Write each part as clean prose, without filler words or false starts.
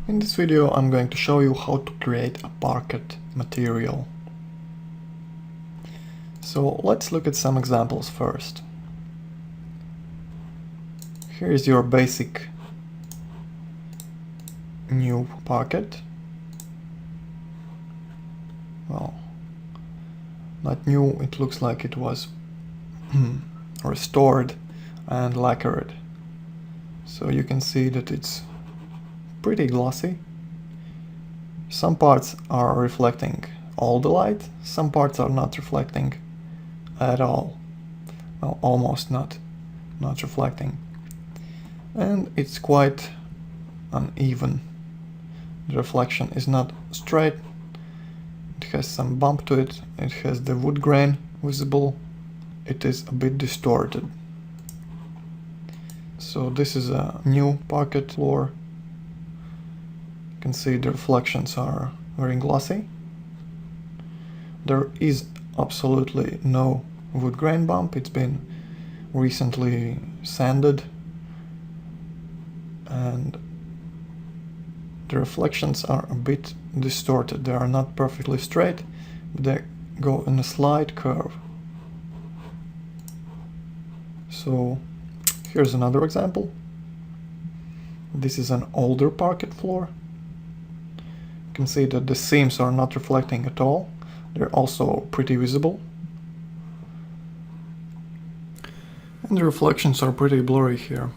In this video I'm going to show you how to create a parquet material. So let's look at some examples first. Here is your basic new parquet. Well, not new, it looks like it was restored and lacquered. So you can see that it's pretty glossy. Some parts are reflecting all the light, some parts are not reflecting at all. Well, almost not reflecting. And it's quite uneven. The reflection is not straight, it has some bump to it, it has the wood grain visible, it is a bit distorted. So this is a new parquet floor. You can see the reflections are very glossy. There is absolutely no wood grain bump, it's been recently sanded, and the reflections are a bit distorted. They are not perfectly straight, but they go in a slight curve. So here's another example. This is an older parquet floor. You can see that the seams are not reflecting at all. They're also pretty visible. And the reflections are pretty blurry here.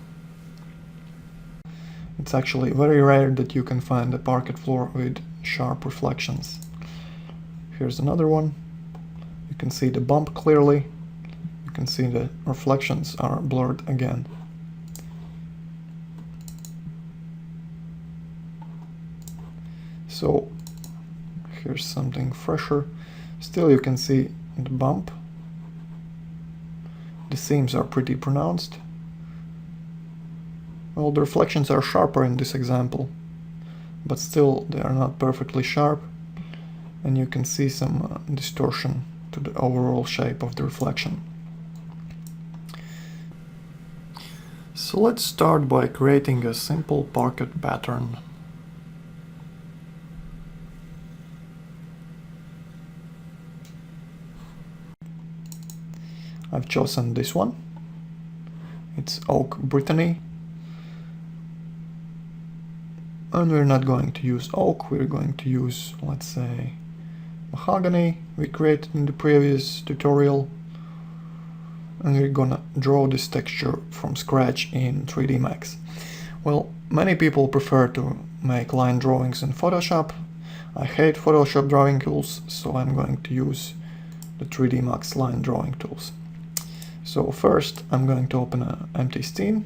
It's actually very rare that you can find a parquet floor with sharp reflections. Here's another one. You can see the bump clearly. You can see the reflections are blurred again. So here's something fresher. Still you can see the bump. The seams are pretty pronounced. Well, the reflections are sharper in this example, but still they are not perfectly sharp, and you can see some distortion to the overall shape of the reflection. So let's start by creating a simple parquet pattern. I've chosen this one. It's Oak Brittany. And we're not going to use oak, we're going to use, let's say, mahogany we created in the previous tutorial. And we're gonna draw this texture from scratch in 3D Max. Well, many people prefer to make line drawings in Photoshop. I hate Photoshop drawing tools, so I'm going to use the 3D Max line drawing tools. So first I'm going to open an empty scene.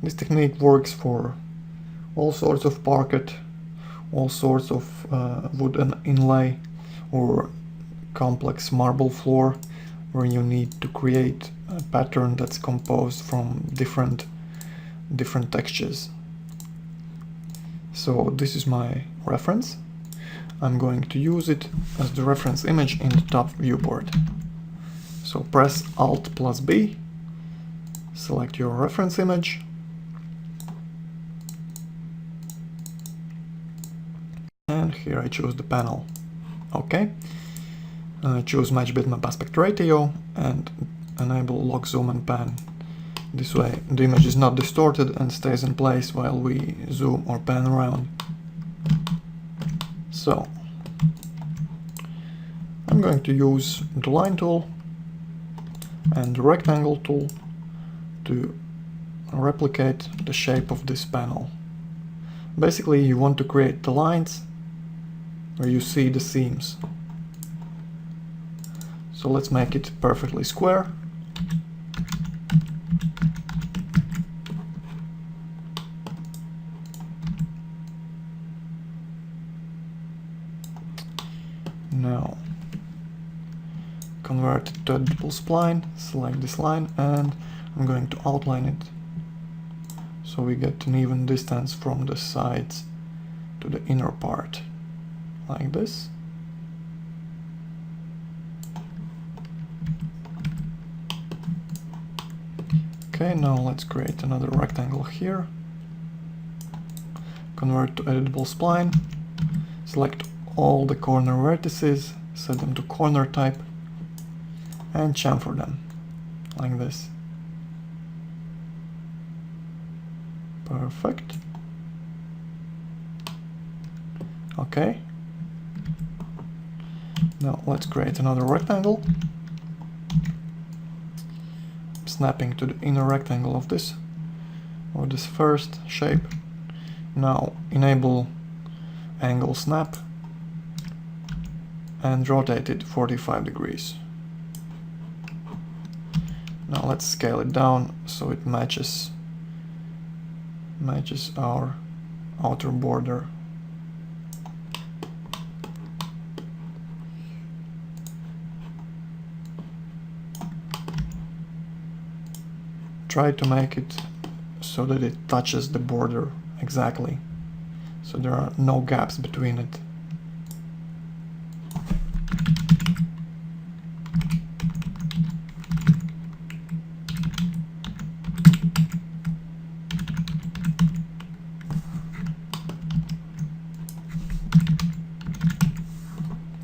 This technique works for all sorts of parquet, all sorts of wooden inlay, or complex marble floor where you need to create a pattern that's composed from different textures. So this is my reference. I'm going to use it as the reference image in the top viewport. So press Alt plus B, select your reference image, and here I choose the panel. OK. Choose Match Bitmap Aspect Ratio and enable Lock Zoom and Pan. This way the image is not distorted and stays in place while we zoom or pan around. So I'm going to use the line tool and the rectangle tool to replicate the shape of this panel. Basically you want to create the lines where you see the seams. So let's make it perfectly square. Now convert it to a double spline, select this line, and I'm going to outline it so we get an even distance from the sides to the inner part, like this. Okay, now let's create another rectangle here. Convert to editable spline. Select all the corner vertices, set them to corner type, and chamfer them, like this. Perfect. Okay. Now let's create another rectangle. Snapping to the inner rectangle of this first shape. Now enable angle snap and rotate it 45 degrees. Now let's scale it down so it matches our outer border. Try to make it so that it touches the border exactly, so there are no gaps between it.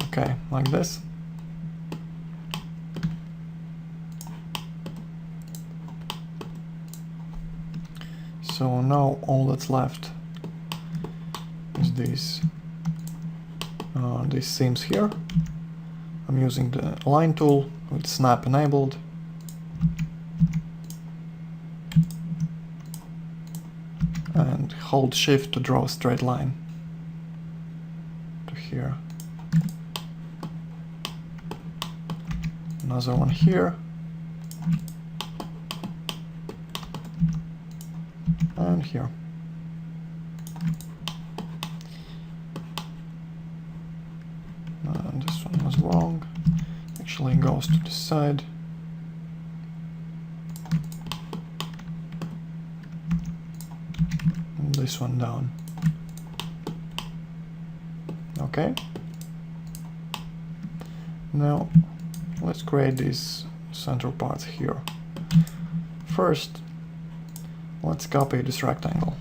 Okay, like this. So now all that's left is these seams here. I'm using the line tool with snap enabled. And hold shift to draw a straight line to here. Another one here. And here. And this one was wrong. Actually goes to the side. And this one down. Okay. Now let's create these center parts here. First, let's copy this rectangle.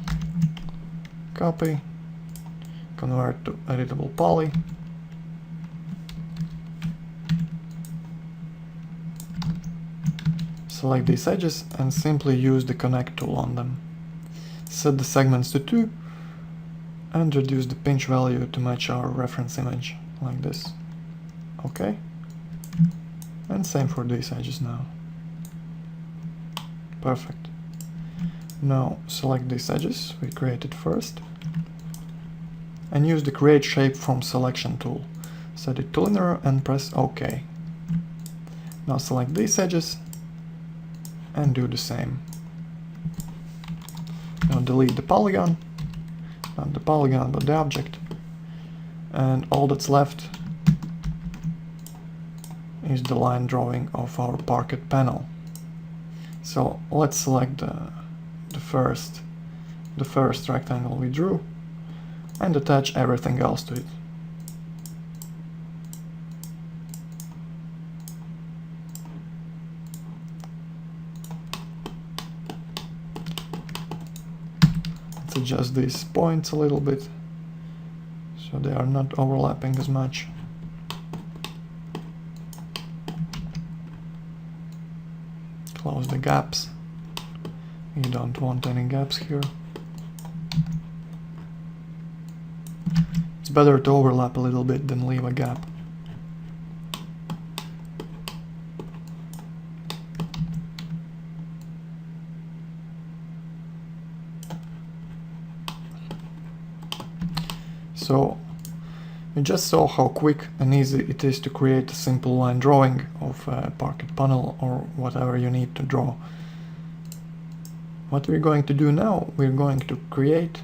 Copy, convert to editable poly. Select these edges and simply use the connect tool on them. Set the segments to 2 and reduce the pinch value to match our reference image, like this. Okay. And same for these edges now. Perfect. Now select these edges we created first and use the create shape from selection tool. Set it to linear and press OK. Now select these edges and do the same. Now delete the polygon, not the polygon but the object, and all that's left is the line drawing of our Parquet panel. So let's select the first rectangle we drew and attach everything else to it. Let's adjust these points a little bit so they are not overlapping as much. Close the gaps. You don't want any gaps here. It's better to overlap a little bit than leave a gap. So you just saw how quick and easy it is to create a simple line drawing of a Parquet panel or whatever you need to draw. What we're going to do now, we're going to create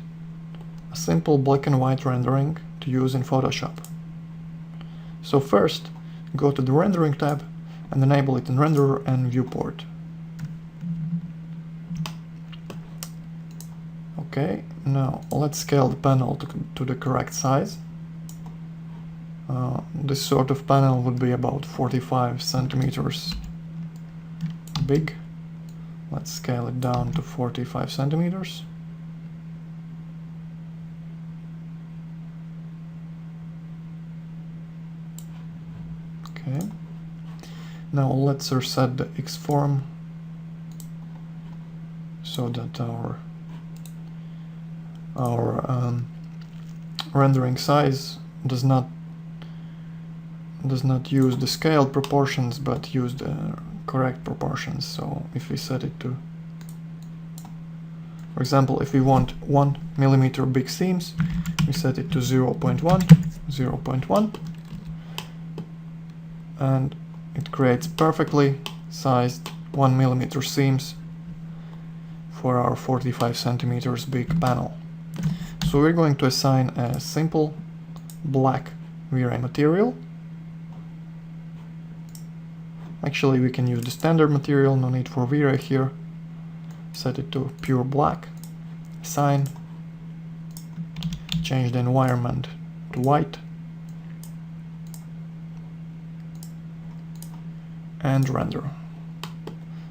a simple black and white rendering to use in Photoshop. So first, go to the rendering tab and enable it in renderer and viewport. Okay, now let's scale the panel to the correct size. This sort of panel would be about 45 centimeters big. Let's scale it down to 45 centimeters. Okay. Now let's reset the X form so that our rendering size does not use the scaled proportions but use the correct proportions. So if we set it to, for example, if we want 1 millimeter big seams, we set it to 0.1, 0.1, and it creates perfectly sized 1 millimeter seams for our 45 centimeters big panel. So we're going to assign a simple black V-Ray material. Actually, we can use the standard material, no need for V-Ray here. Set it to pure black, assign, change the environment to white, and render.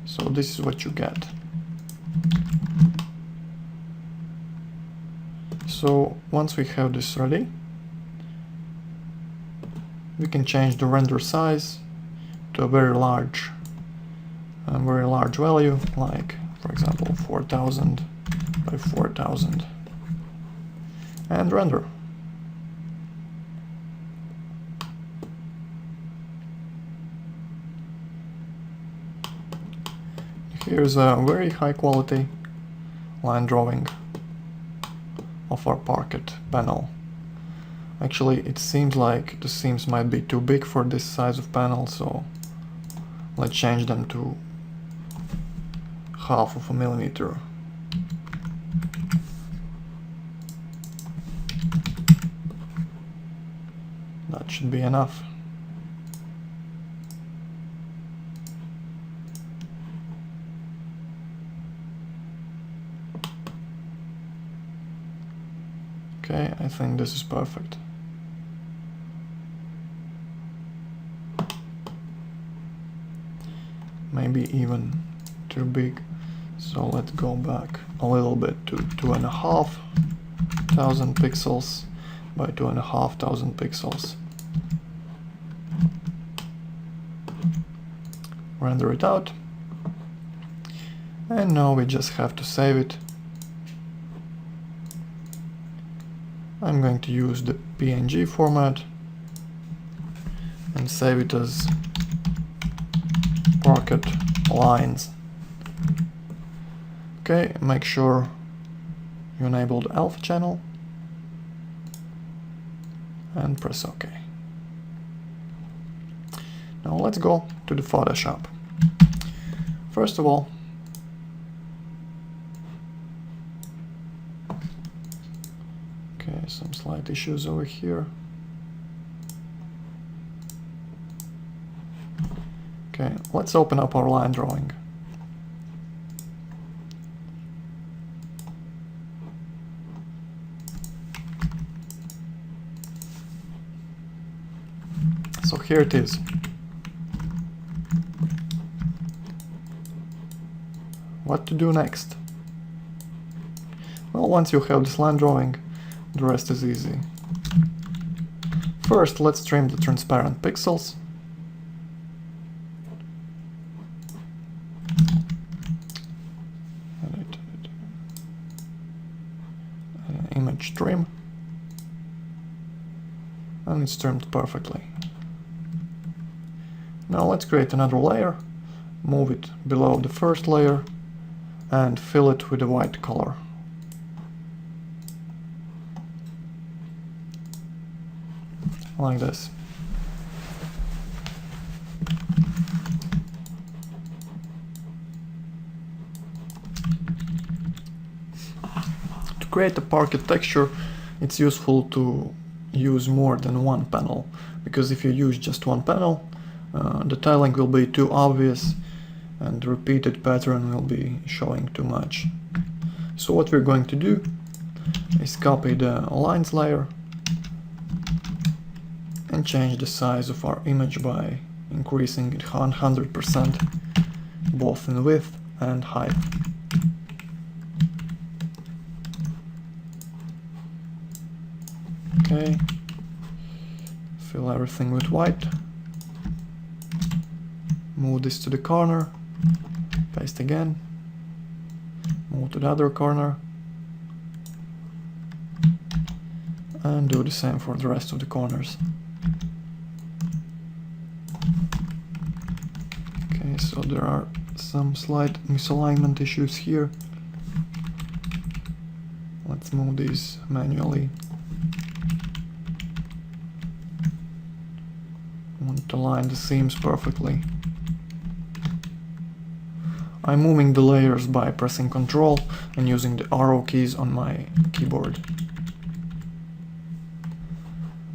So this is what you get. So once we have this ready, we can change the render size to a very large value, like for example 4000 by 4000, and render. Here's a very high quality line drawing of our Parquet panel. Actually, it seems like the seams might be too big for this size of panel, so let's change them to 1/2 millimeter. That should be enough. Okay, I think this is perfect. Maybe even too big. So let's go back a little bit to 2500 pixels by 2500 pixels. Render it out. And now we just have to save it. I'm going to use the PNG format and save it as Parquet lines. Okay, make sure you enable the alpha channel and press OK. Now let's go to the Photoshop. First of all, some slight issues over here. Okay, let's open up our line drawing. So here it is. What to do next? Well, once you have this line drawing, the rest is easy. First, let's trim the transparent pixels. Edit. Image trim. And it's trimmed perfectly. Now let's create another layer, move it below the first layer, and fill it with a white color. Like this. To create a Parquet texture, it's useful to use more than one panel, because if you use just one panel, the tiling will be too obvious and the repeated pattern will be showing too much. So what we're going to do is copy the lines layer and change the size of our image by increasing it 100% both in width and height. Okay, fill everything with white, move this to the corner, paste again, move to the other corner, and do the same for the rest of the corners. Okay, so there are some slight misalignment issues here. Let's move these manually. I want to align the seams perfectly. I'm moving the layers by pressing Ctrl and using the arrow keys on my keyboard.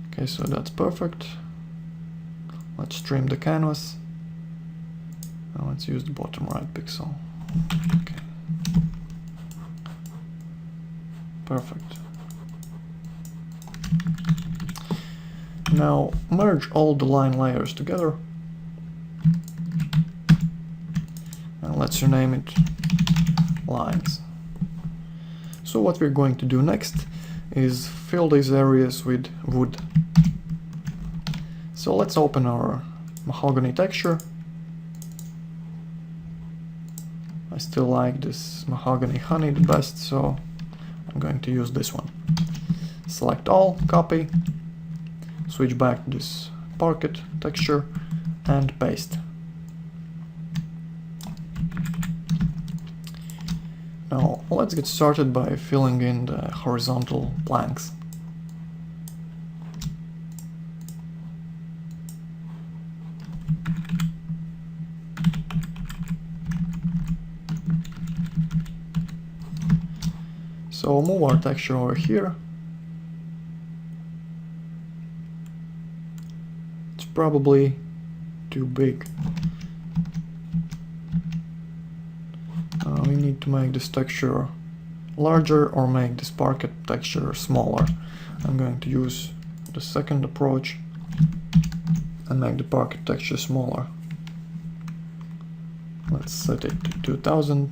Okay, so that's perfect. Let's trim the canvas. Now let's use the bottom right pixel. Okay. Perfect. Now merge all the line layers together. And let's rename it lines. So what we're going to do next is fill these areas with wood. So let's open our mahogany texture. I still like this mahogany honey the best, so I'm going to use this one. Select all, copy, switch back to this parquet texture and paste. Now let's get started by filling in the horizontal planks. So move our texture over here. It's probably too big. We need to make this texture larger or make this parquet texture smaller. I'm going to use the second approach and make the parquet texture smaller. Let's set it to 2000.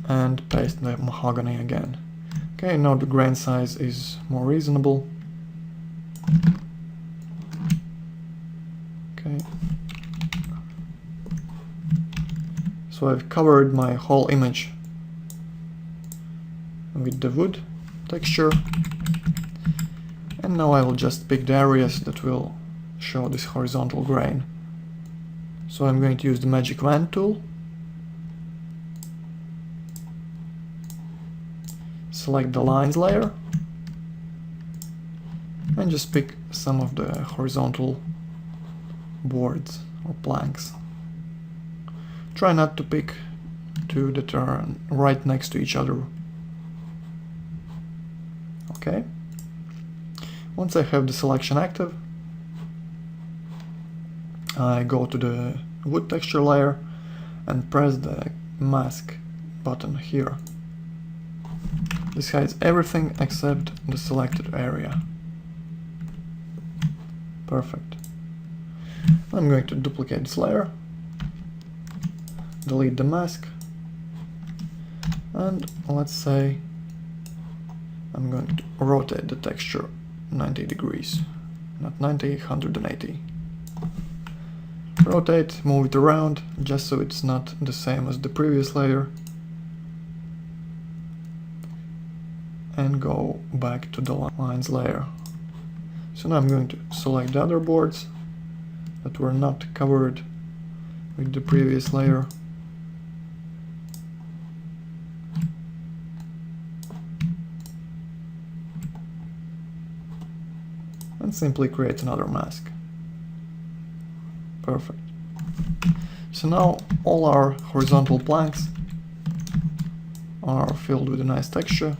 And paste the mahogany again. Okay, now the grain size is more reasonable. Okay. So I've covered my whole image with the wood texture. And now I will just pick the areas that will show this horizontal grain. So I'm going to use the magic wand tool. Select the lines layer and just pick some of the horizontal boards or planks. Try not to pick two that are right next to each other. Okay. Once I have the selection active, I go to the wood texture layer and press the mask button here. This hides everything except the selected area. Perfect. I'm going to duplicate this layer, delete the mask, and let's say I'm going to rotate the texture 90 degrees, not 90, 180. Rotate, move it around, just so it's not the same as the previous layer. And go back to the lines layer. So now I'm going to select the other boards that were not covered with the previous layer. And simply create another mask. Perfect. So now all our horizontal planks are filled with a nice texture.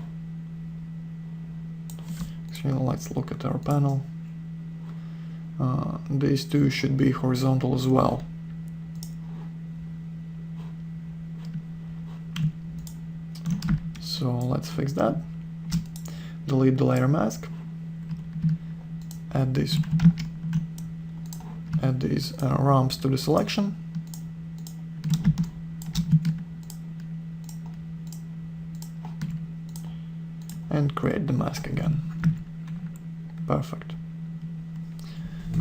Let's look at our panel. These two should be horizontal as well. So let's fix that. Delete the layer mask add these ramps to the selection. And create the mask again. Perfect.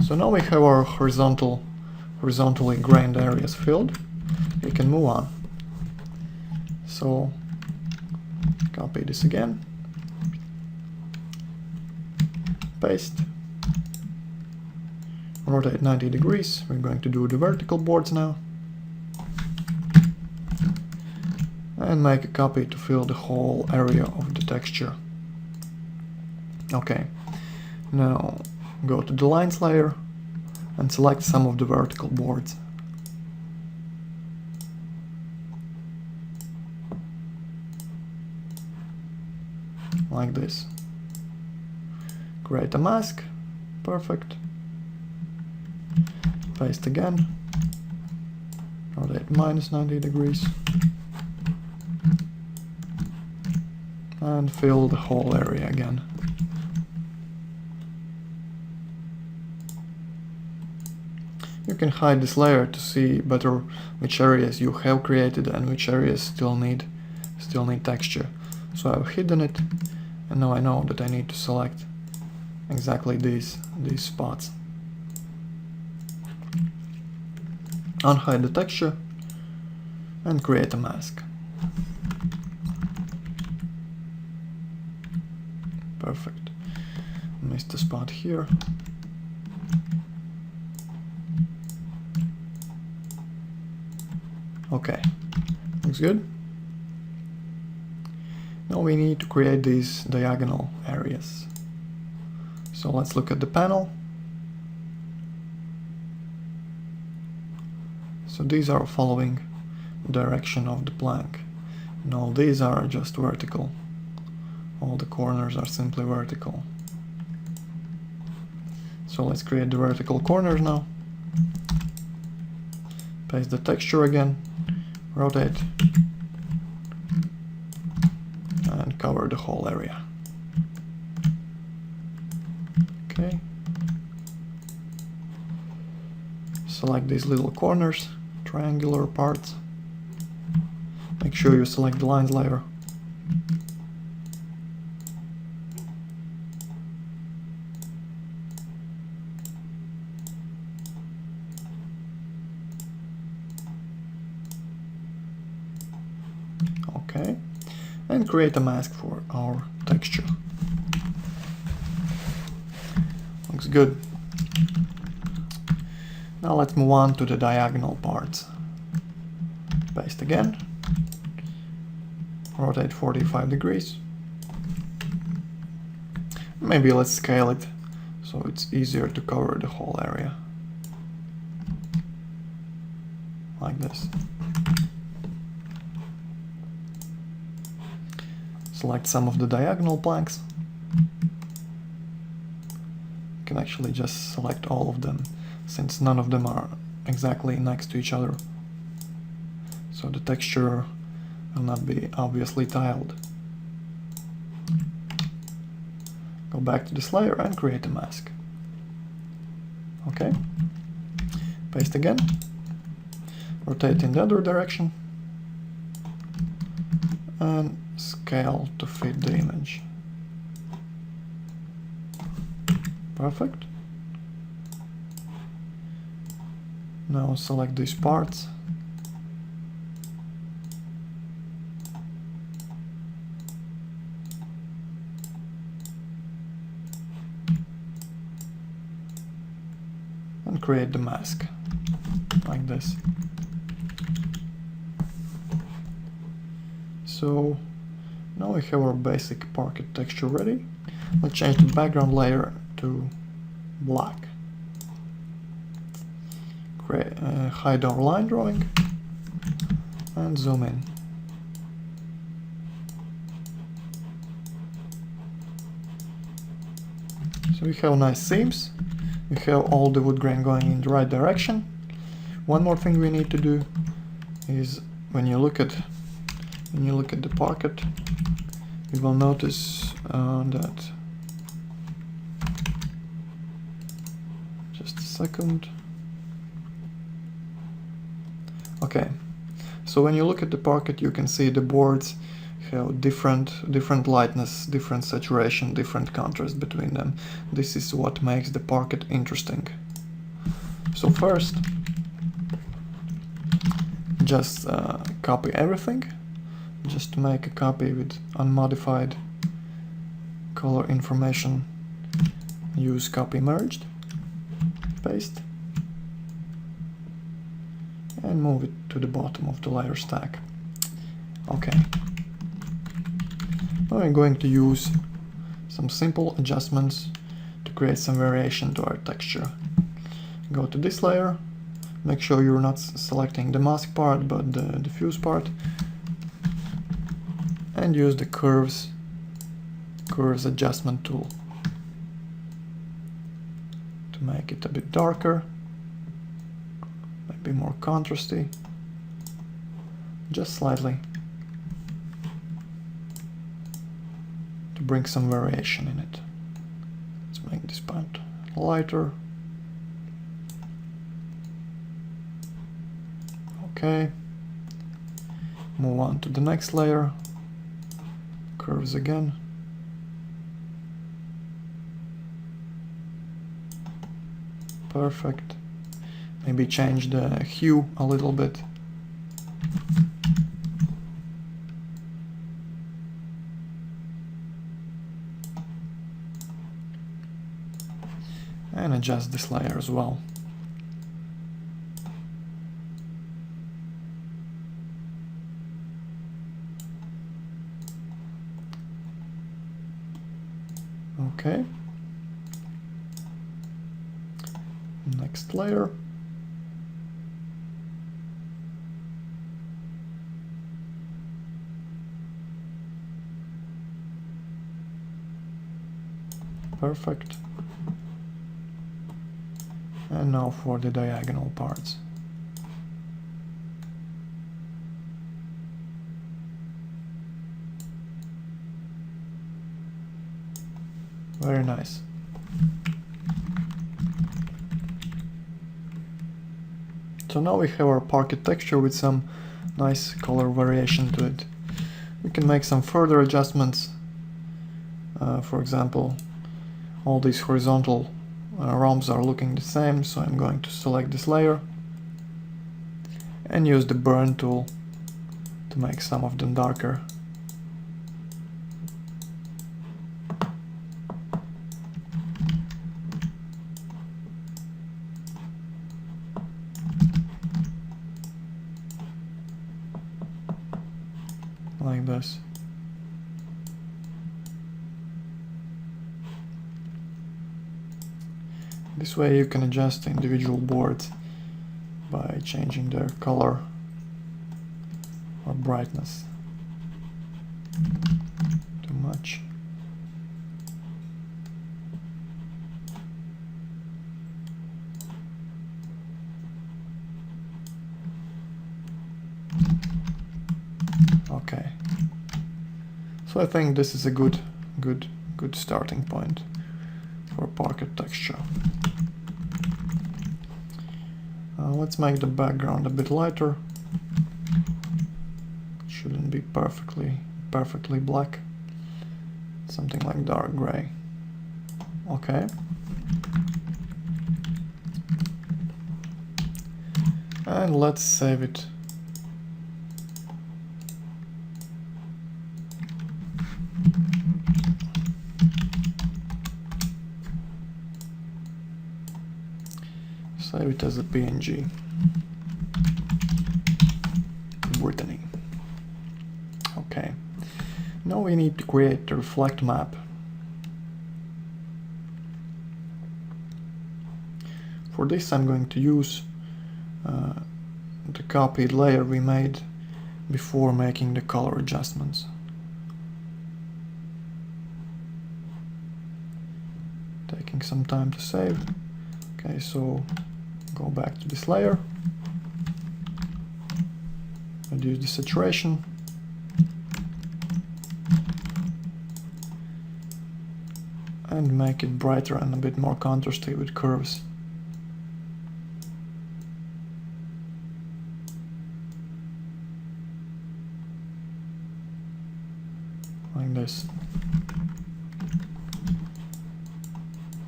So now we have our horizontally grained areas filled. We can move on. So copy this again. Paste. Rotate 90 degrees. We're going to do the vertical boards now. And make a copy to fill the whole area of the texture. Okay, now go to the lines layer and select some of the vertical boards. Like this. Create a mask. Perfect. Paste again. Rotate minus 90 degrees. And fill the whole area again. You can hide this layer to see better which areas you have created and which areas still need texture. So I've hidden it, and now I know that I need to select exactly these spots. Unhide the texture and create a mask. Perfect. Missed the spot here. Okay, looks good. Now we need to create these diagonal areas. So let's look at the panel. So these are following the direction of the plank. Now these are just vertical. All the corners are simply vertical. So let's create the vertical corners now. Paste the texture again. Rotate and cover the whole area. Okay. Select these little corners, triangular parts. Make sure you select the lines layer. Okay, and create a mask for our texture. Looks good. Now let's move on to the diagonal parts. Paste again. Rotate 45 degrees. Maybe let's scale it so it's easier to cover the whole area. Like this. Select some of the diagonal planks. You can actually just select all of them, since none of them are exactly next to each other. So the texture will not be obviously tiled. Go back to this layer and create a mask. Okay. Paste again. Rotate in the other direction. And scale to fit the image. Perfect. Now select these parts. And create the mask, like this. So now we have our basic Parquet texture ready. Let's change the background layer to black. Hide our line drawing and zoom in. So we have nice seams. We have all the wood grain going in the right direction. One more thing we need to do is when you look at the Parquet, you will notice that Just a second. Okay, so when you look at the Parquet, you can see the boards have different lightness, different saturation, different contrast between them. This is what makes the Parquet interesting. So first, just copy everything. Just make a copy with unmodified color information. Use copy merged, paste, and move it to the bottom of the layer stack. Okay. Now I'm going to use some simple adjustments to create some variation to our texture. Go to this layer, make sure you're not selecting the mask part but the diffuse part, and use the curves adjustment tool to make it a bit darker, maybe more contrasty, just slightly, to bring some variation in it. Let's make this part lighter. Okay, move on to the next layer, curves again. Perfect. Maybe change the hue a little bit. And adjust this layer as well. Okay. Next layer. Perfect. And now for the diagonal parts. Very nice. So now we have our Parquet texture with some nice color variation to it. We can make some further adjustments. For example, all these horizontal rhombs are looking the same, so I'm going to select this layer and use the burn tool to make some of them darker. Like this. This way you can adjust the individual boards by changing their color or brightness. Too much. Okay. So I think this is a good starting point for Parquet texture. Let's make the background a bit lighter. It shouldn't be perfectly black. Something like dark gray. Okay. And let's save it. Save it as a PNG. Brittany. Okay. Now we need to create the reflect map. For this I'm going to use the copied layer we made before making the color adjustments. Taking some time to save. Okay, so go back to this layer, reduce the saturation, and make it brighter and a bit more contrasty with curves. like this.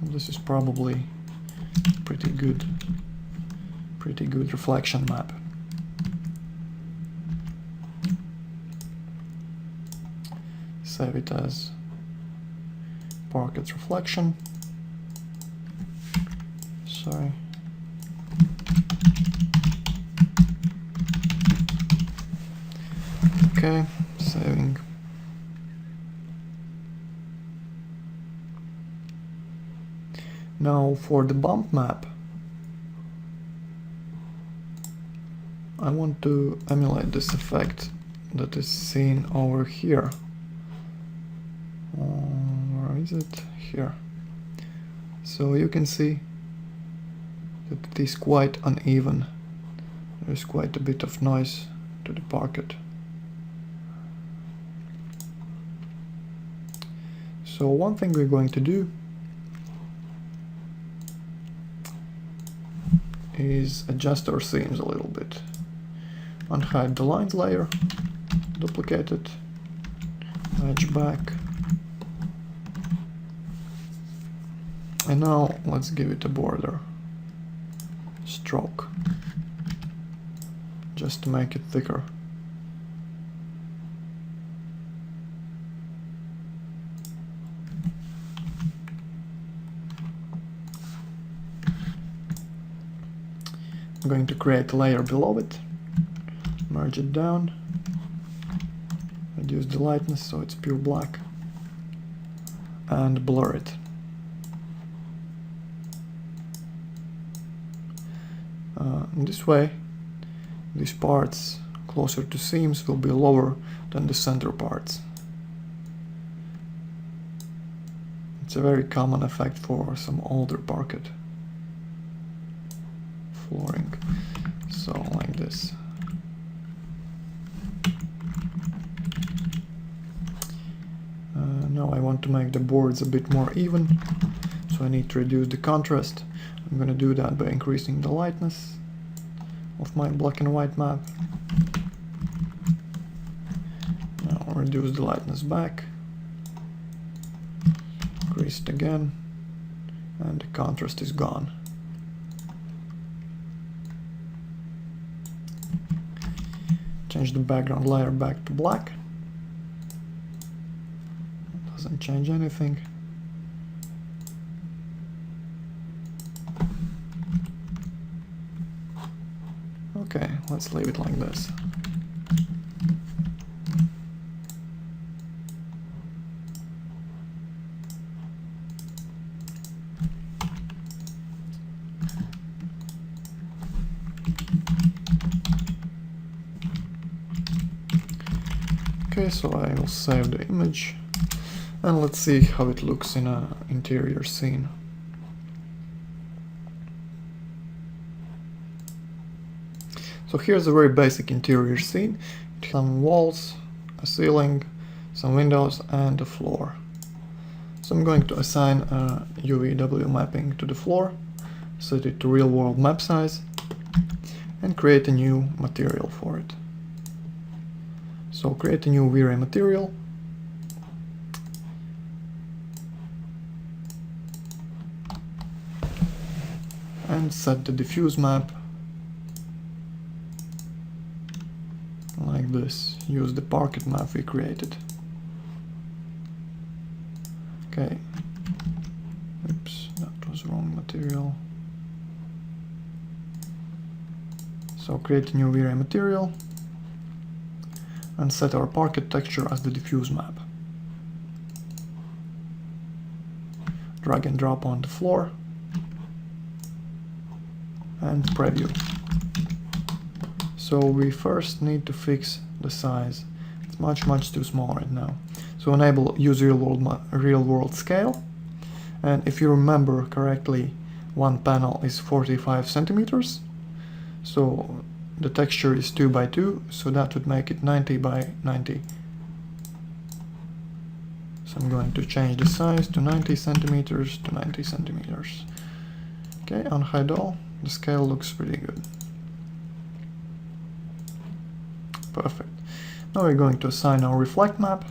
This is probably pretty good reflection map. Save it as Parquet reflection. Sorry. Okay, saving. Now for the bump map, I want to emulate this effect that is seen over here. Where is it? Here. So you can see that it is quite uneven. There's quite a bit of noise to the parquet. So one thing we're going to do is adjust our seams a little bit. Unhide the lines layer, duplicate it, edge back, and now let's give it a border stroke just to make it thicker. I'm going to create a layer below it, merge it down, reduce the lightness so it's pure black, and blur it. In this way, these parts closer to seams will be lower than the center parts. It's a very common effect for some older parquet flooring, so like this. Now I want to make the boards a bit more even, so I need to reduce the contrast. I'm going to do that by increasing the lightness of my black and white map. Now I'll reduce the lightness back, increase it again, and the contrast is gone. Change the background layer back to black. Doesn't change anything. Okay, let's leave it like this. Okay, so I will save the image and let's see how it looks in an interior scene. So here's a very basic interior scene. Some walls, a ceiling, some windows, and a floor. So I'm going to assign a UVW mapping to the floor, set it to real world map size, and create a new material for it. So create a new V-Ray material, and set the diffuse map like this. Use the Parquet map we created. Okay. Oops, that was wrong material. So create a new V-Ray material and set our Parquet texture as the diffuse map. Drag and drop on the floor and preview. So we first need to fix the size. It's much too small right now. So enable use real world scale, and if you remember correctly, one panel is 45 centimeters. So the texture is 2 by 2, so that would make it 90 by 90. So I'm going to change the size to 90 centimeters to 90 centimeters. Okay, unhide all. The scale looks pretty good. Perfect. Now we're going to assign our reflect map.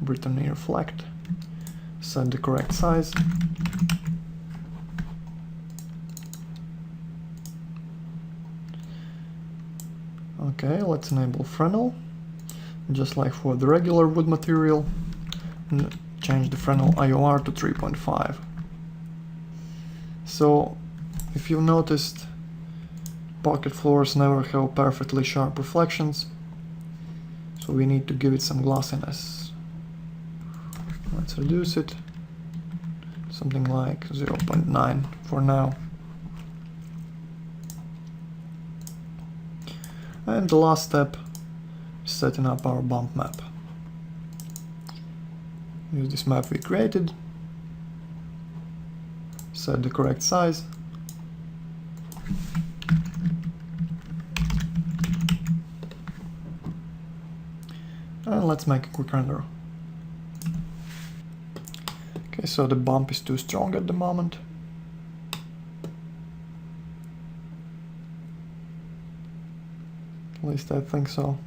Brittany reflect, set the correct size. Okay, let's enable Fresnel, just like for the regular wood material, and change the Fresnel IOR to 3.5. So, if you've noticed, Parquet floors never have perfectly sharp reflections, so we need to give it some glossiness. Let's reduce it, something like 0.9 for now. And the last step is setting up our bump map. Use this map we created, set the correct size, and let's make a quick render. Okay, so the bump is too strong at the moment. At least I think so.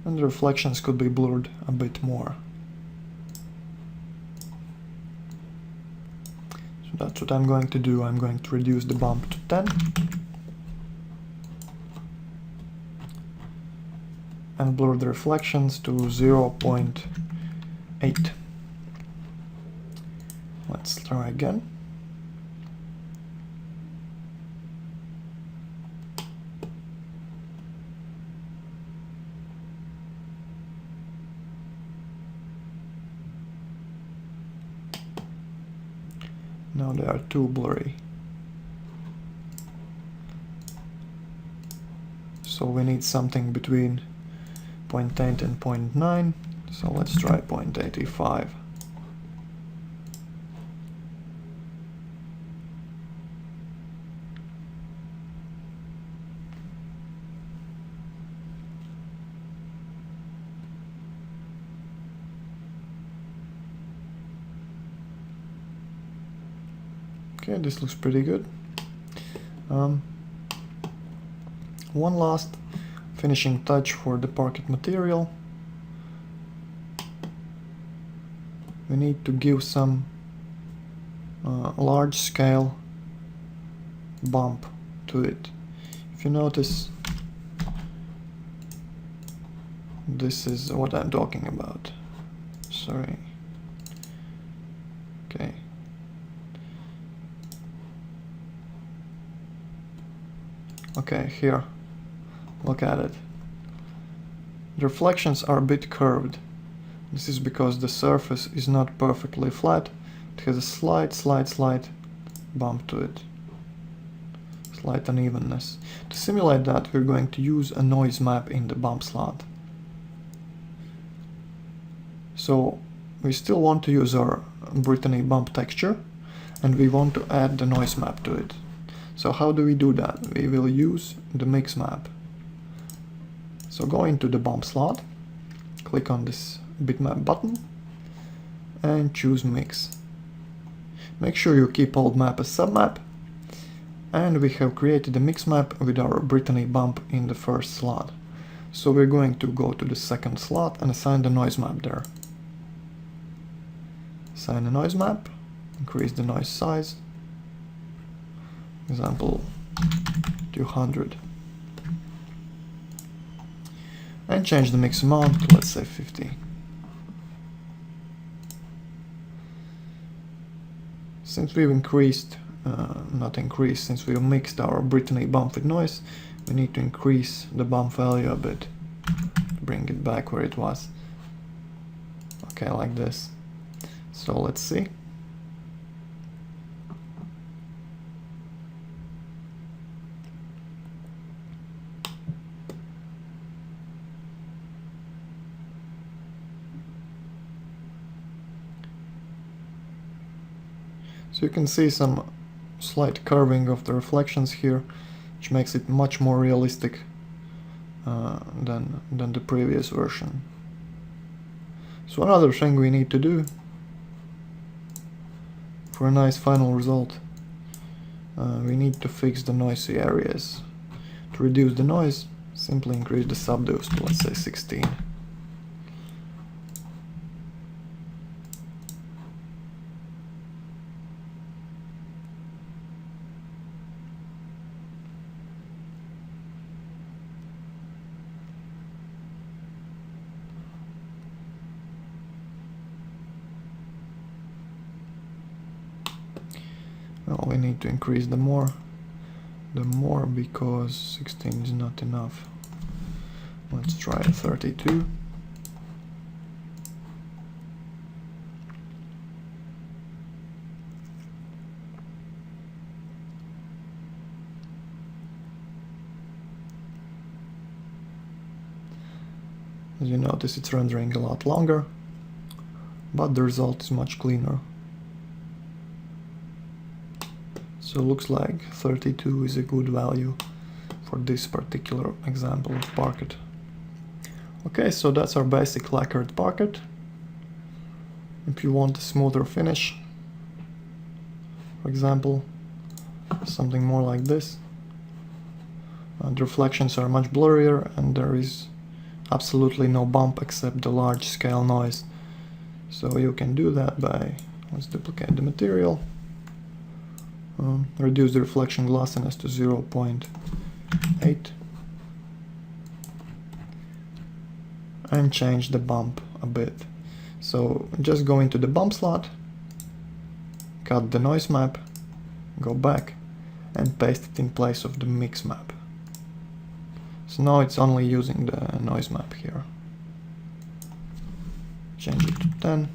And the reflections could be blurred a bit more. So that's what I'm going to do. I'm going to reduce the bump to 10. And blur the reflections to 0.8. Let's try again. Now they are too blurry. So we need something between 0.8 and 0.9. So let's try 0.85. Okay, this looks pretty good. One last finishing touch for the Parquet material. We need to give some large scale bump to it. If you notice, this is what I'm talking about. Sorry. Okay. Okay, here, look at it. The reflections are a bit curved. This is because the surface is not perfectly flat. It has a slight bump to it. Slight unevenness. To simulate that, we're going to use a noise map in the bump slot. So we still want to use our Brittany bump texture, and we want to add the noise map to it. So how do we do that? We will use the mix map. So go into the bump slot, click on this bitmap button, and choose mix. Make sure you keep old map as submap, and we have created a mix map with our Brittany bump in the first slot. So we're going to go to the second slot and assign the noise map there. Assign a noise map, increase the noise size, example 200, and change the mix amount to, let's say, 50. Since we've since we've mixed our Brittany bump with noise, we need to increase the bump value a bit to bring it back where it was. Okay, like this. So let's see. So you can see some slight curving of the reflections here, which makes it much more realistic than the previous version. So another thing we need to do for a nice final result, we need to fix the noisy areas. To reduce the noise, simply increase the subdues to, let's say, 16. Well, we need to increase the more because 16 is not enough. Let's try 32. As you notice, it's rendering a lot longer, but the result is much cleaner. So looks like 32 is a good value for this particular example of Parquet. Okay, so that's our basic lacquered Parquet. If you want a smoother finish, for example, something more like this, the reflections are much blurrier and there is absolutely no bump except the large scale noise. So you can do that by, let's duplicate the material, reduce the reflection glossiness to 0.8 and change the bump a bit. So just go into the bump slot, cut the noise map, go back and paste it in place of the mix map. So now it's only using the noise map here. Change it to 10.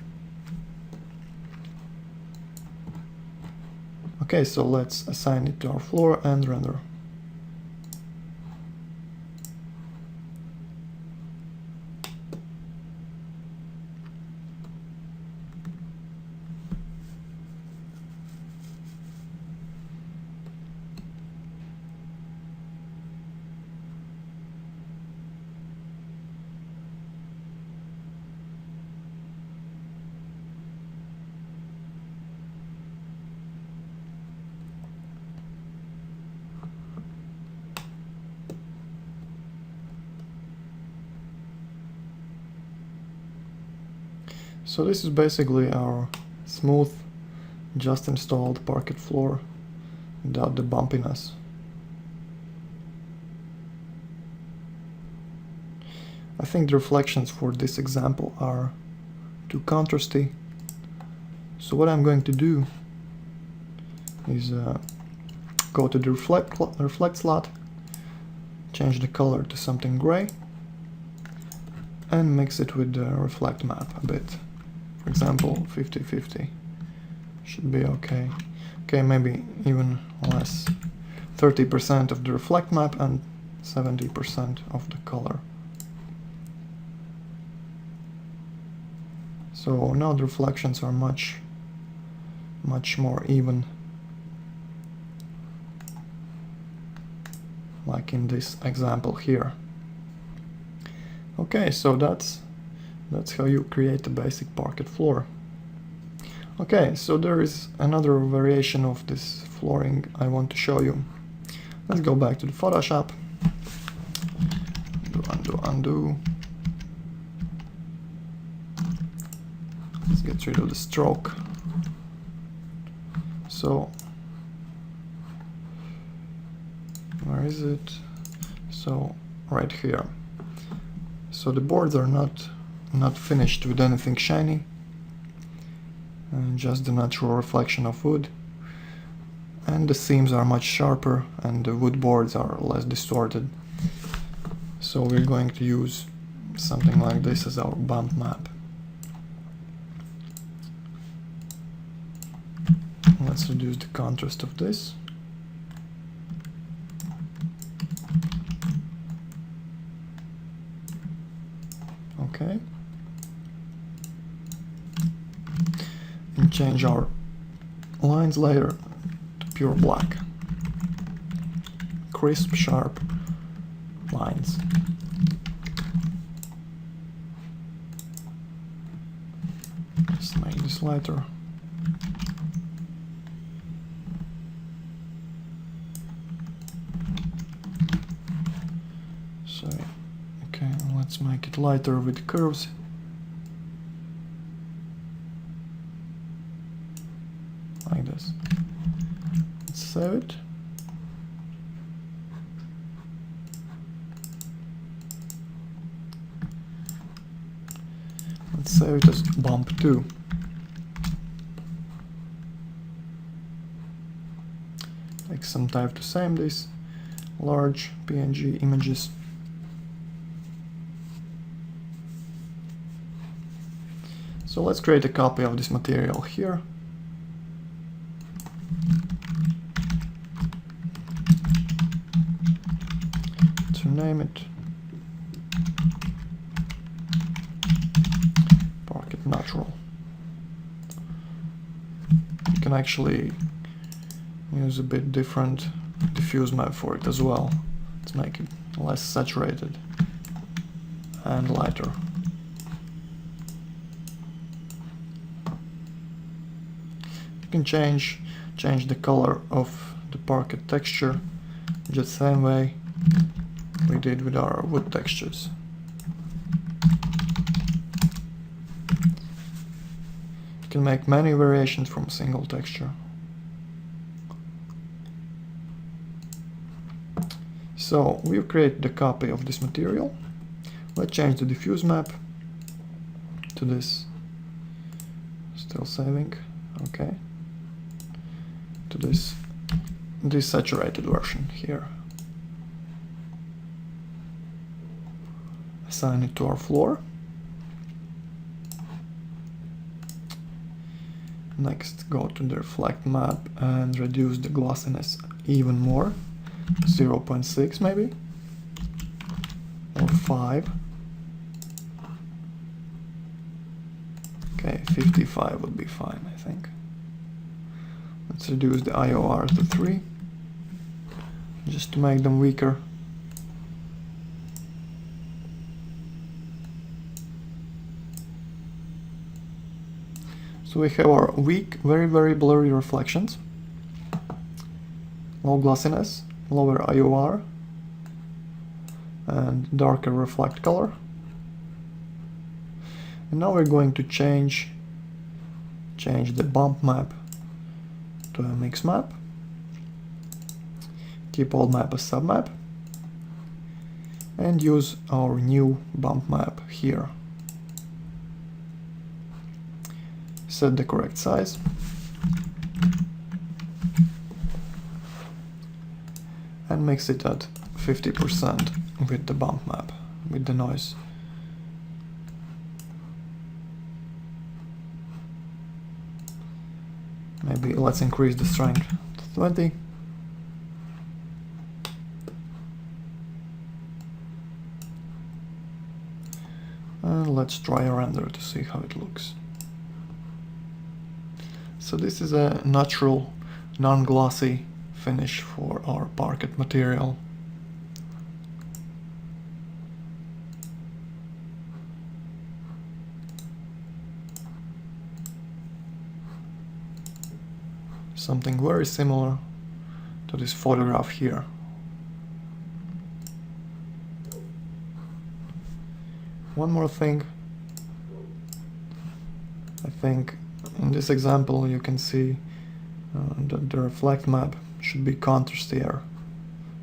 Okay, so let's assign it to our floor and render. So this is basically our smooth, just installed Parquet floor without the bumpiness. I think the reflections for this example are too contrasty. So what I'm going to do is go to the reflect slot, change the color to something gray, and mix it with the reflect map a bit. For example, 50-50 should be okay. Okay, maybe even less. 30% of the reflect map and 70% of the color. So now the reflections are much more even, like in this example here. Okay, so that's how you create a basic Parquet floor. Okay, so there is another variation of this flooring I want to show you. Let's go back to the Photoshop. Undo. Let's get rid of the stroke. So, where is it? So, right here. So the boards are not finished with anything shiny, and just the natural reflection of wood, and the seams are much sharper and the wood boards are less distorted. So we're going to use something like this as our bump map. Let's reduce the contrast of this. Okay. And change our lines layer to pure black. Crisp, sharp lines. Just make this lighter. So, okay, let's make it lighter with curves. Like this. Let's save it. Let's save it as bump 2. Make some time to save these large PNG images. So let's create a copy of this material here. To name it Parquet Natural. You can actually use a bit different diffuse map for it as well to make it less saturated and lighter. You can change the color of the parquet texture just the same way we did with our wood textures. You can make many variations from a single texture. So we've created a copy of this material. Let's change the diffuse map to this. Still saving. Okay. To this saturated version here. Assign it to our floor. Next, go to the reflect map and reduce the glossiness even more. 0.6 maybe, or 5. Okay, 55 would be fine, I think. Let's reduce the IOR to 3, just to make them weaker. So we have our weak, very blurry reflections, low glossiness, lower IOR, and darker reflect color. And now we're going to change the bump map to a mix map. Keep old map as submap, and use our new bump map here. Set the correct size. And mix it at 50% with the bump map, with the noise. Maybe let's increase the strength to 20. And let's try a render to see how it looks. So this is a natural, non-glossy finish for our parquet material. Something very similar to this photograph here. One more thing. I think in this example you can see that the reflect map should be contrastier,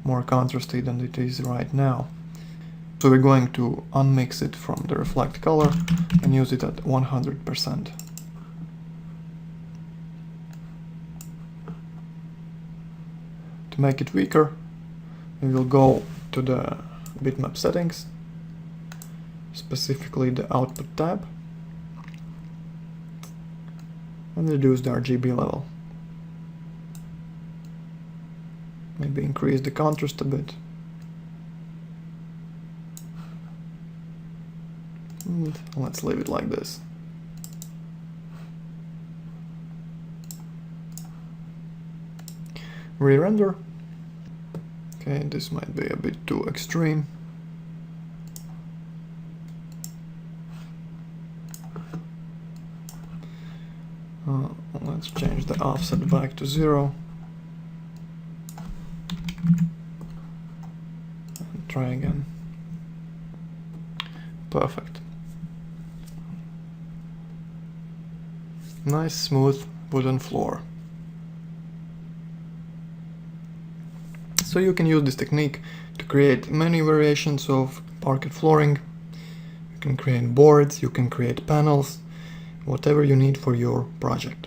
more contrasty than it is right now. So we're going to unmix it from the reflect color and use it at 100%. To make it weaker, we will go to the bitmap settings, specifically the output tab, and reduce the RGB level. Maybe increase the contrast a bit. And let's leave it like this. Re-render. Okay, this might be a bit too extreme. Let's change the offset back to 0. And try again. Perfect. Nice smooth wooden floor. So you can use this technique to create many variations of parquet flooring. You can create boards, you can create panels, whatever you need for your project.